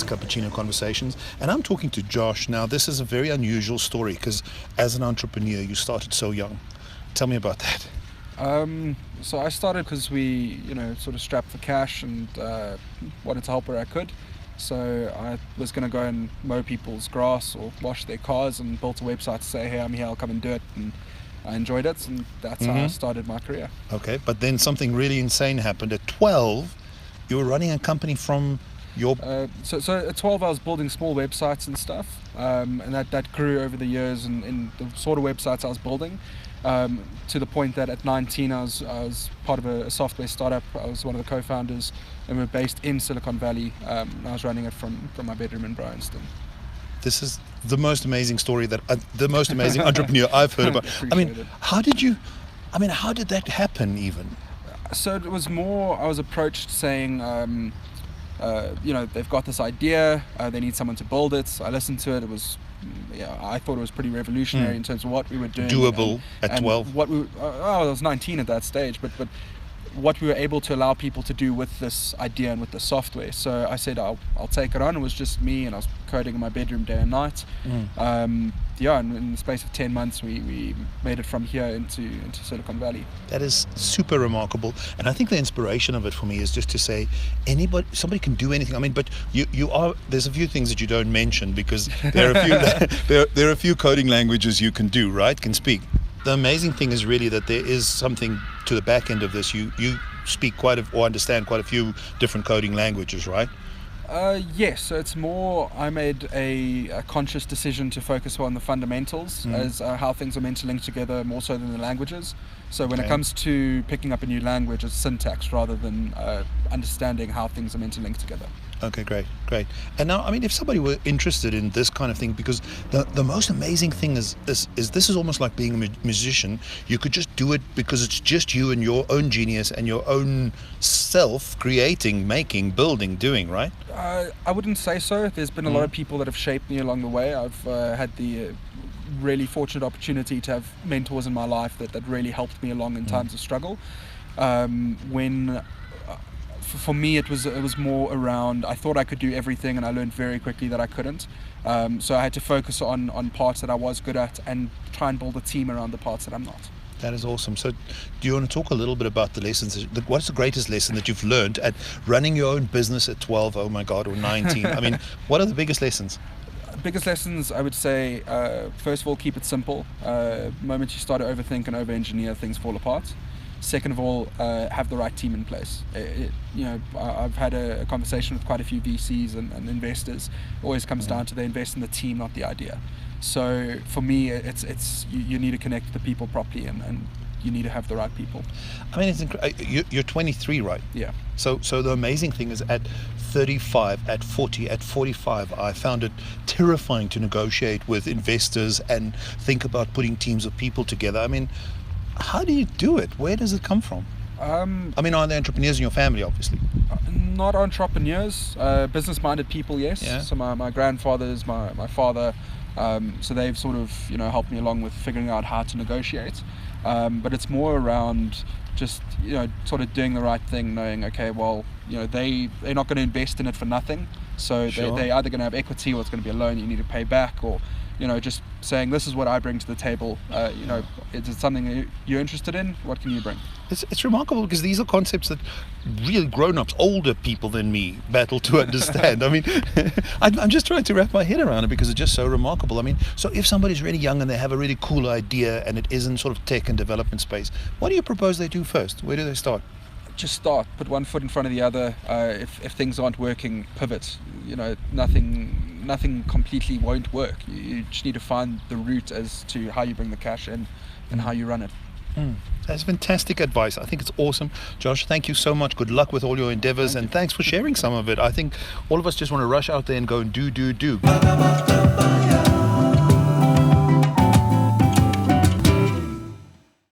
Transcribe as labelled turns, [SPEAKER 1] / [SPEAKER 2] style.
[SPEAKER 1] Cappuccino Conversations. And I'm talking to Josh. Now, this is a very unusual story because as an entrepreneur, you started so young. Tell me about that.
[SPEAKER 2] So I started because we, sort of strapped for cash and wanted to help where I could. So I was going to go and mow people's grass or wash their cars, and built a website to say, hey, I'm here, I'll come and do it. And I enjoyed it, and that's how I started my career.
[SPEAKER 1] Okay, but then something really insane happened. At 12, you were running a company from your...
[SPEAKER 2] So at 12 I was building small websites and stuff, and that grew over the years in the sort of websites I was building. To the point that at 19 I was part of a software startup. I was one of the co-founders, and we're based in Silicon Valley. And I was running it from my bedroom in Bryanston.
[SPEAKER 1] This is the most amazing story the most amazing entrepreneur I've heard about. How did that happen even?
[SPEAKER 2] So it was more, I was approached saying, they've got this idea, they need someone to build it. I listened to it. It was, I thought it was pretty revolutionary in terms of what we were doing.
[SPEAKER 1] Doable at 12?
[SPEAKER 2] I was 19 at that stage, but what we were able to allow people to do with this idea and with the software. So I said, I'll take it on. It was just me, and I was coding in my bedroom day and night. And in the space of 10 months, we made it from here into Silicon Valley.
[SPEAKER 1] That is super remarkable. And I think the inspiration of it for me is just to say, somebody can do anything. I mean, but there's a few things that you don't mention, because there are a few, there are a few coding languages you can do, right? Can speak. The amazing thing is really that there is something to the back end of this. You speak or understand quite a few different coding languages, right?
[SPEAKER 2] Yes, so it's more, I made a conscious decision to focus on the fundamentals as how things are meant to link together, more so than the languages. So when it comes to picking up a new language, it's syntax rather than understanding how things are meant to link together.
[SPEAKER 1] Okay, great. And now, I mean, if somebody were interested in this kind of thing, because the most amazing thing is this is almost like being a musician. You could just do it because it's just you and your own genius and your own self creating, making, building, doing, right?
[SPEAKER 2] I wouldn't say so. There's been a lot of people that have shaped me along the way. I've had the really fortunate opportunity to have mentors in my life that really helped me along in times of struggle. For me, it was more around, I thought I could do everything, and I learned very quickly that I couldn't. So I had to focus on parts that I was good at and try and build a team around the parts that I'm not.
[SPEAKER 1] That is awesome. So do you want to talk a little bit about the lessons? What's the greatest lesson that you've learned at running your own business at 12, oh my God, or 19? I mean, what are the biggest lessons?
[SPEAKER 2] Biggest lessons, I would say, first of all, keep it simple. The moment you start to overthink and over-engineer, things fall apart. Second of all, have the right team in place. I've had a conversation with quite a few VCs and investors. It always comes down to they invest in the team, not the idea. So for me, it's you need to connect with the people properly, and you need to have the right people.
[SPEAKER 1] I mean, you're 23, right?
[SPEAKER 2] Yeah.
[SPEAKER 1] So the amazing thing is, at 35, at 40, at 45, I found it terrifying to negotiate with investors and think about putting teams of people together. I mean, how do you do it? Where does it come from? I mean, are there entrepreneurs in your family, obviously?
[SPEAKER 2] Not entrepreneurs, business-minded people, yes. Yeah. So my grandfathers, my father, so they've sort of helped me along with figuring out how to negotiate. But it's more around just sort of doing the right thing, knowing, okay, well, they're not going to invest in it for nothing. So they're either going to have equity, or it's going to be a loan you need to pay back, or just saying, this is what I bring to the table. Is it something you're interested in? What can you bring?
[SPEAKER 1] It's remarkable, because these are concepts that really grown-ups, older people than me, battle to understand. I mean, I'm just trying to wrap my head around it, because it's just so remarkable. I mean, so if somebody's really young and they have a really cool idea and it is in sort of tech and development space, what do you propose they do first? Where do they start?
[SPEAKER 2] Just start. Put one foot in front of the other. If things aren't working, pivot. Nothing completely won't work. You just need to find the route as to how you bring the cash in and how you run it.
[SPEAKER 1] That's fantastic advice. I think it's awesome. Josh, thank you so much. Good luck with all your endeavors, and thanks for sharing some of it. I think all of us just want to rush out there and go and do.